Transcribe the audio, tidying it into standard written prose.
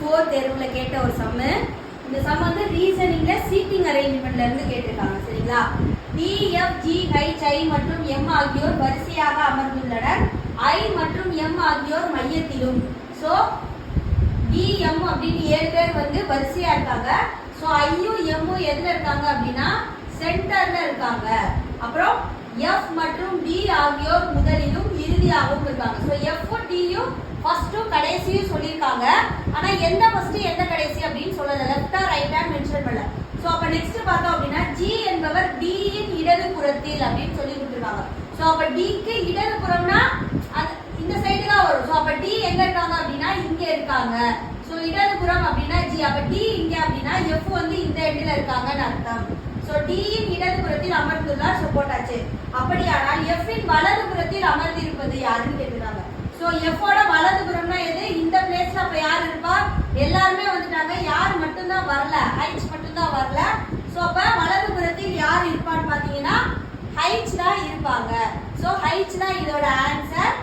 4 தேர்வுல கேட்ட ஒரு சம்மு. இந்த சம் வந்து ரீசனிங்ல சீட்டிங் அரேஞ்ச்மெண்ட்ல இருந்து கேட்டிருக்காங்க. சரிங்களா? D, F, G, H, I மற்றும் M ஆகியோர் வரிசையாக அமர்ந்துள்ளனர். I மற்றும் M ஆகியோர் மையத்திலும். சோ D, M அப்படின்னு 7 பேர் வந்து வரிசையா இருக்காங்க. சோ ஐயும் எம்மும் எதுல இருக்காங்க அப்படின்னா சென்டர்ல இருக்காங்க. அப்புறம் F மற்றும் D ஆகியோர் முதலிலும் இறுதியாகவும் இருக்காங்க. சோ F Dயும் ஃபர்ஸ்டும் கடைசியும் சொல்லிருக்காங்க. ஆனா எந்த ஃபர்ஸ்ட் எந்த கடைசி அப்படின்னு சொல்லல. லெஃப்டா ரைட்டா மென்ஷன் பண்ணல. சோ அப்ப நெக்ஸ்ட் பார்த்தோம் அப்படின்னா G என்பவர் D இன் இடது புறத்தில் அப்படின்னு சொல்லி கொடுத்திருக்காங்க. சோ அப்ப D க்கு இடது புறம்னா இந்த சைடு தான் வரும். சோ அப்ப D எங்க இருக்காங்க அப்படின்னா இங்க இருக்காங்க. சோ இடது புறம் அப்படின்னா G. அப்ப D இங்க அப்படின்னா F வந்து இந்த எண்ட்ல இருக்காங்கன்னு அர்த்தம். சோ D இன் இடது புறத்தில் அமர்ந்துள்ளார். சோ போட்டாச்சு. அப்படியானால் F இன் வலது புறத்தில் அமர்ந்திருப்பது யாருன்னு கேக்குறாங்க. சோ F ஓட வலது புறம்னா எது? இந்த பிளேஸ்ல அப்ப யார் இருப்பா? எல்லாரும் வந்துட்டாங்க. யார் மட்டும் தான் வரல? H மட்டும் தான் வரல. சோ அப்ப வலது புறத்தில் யார் இருப்பான்னு பாத்தீங்கன்னா H தான் இருப்பாங்க. சோ H தான் இதோட ஆன்சர்.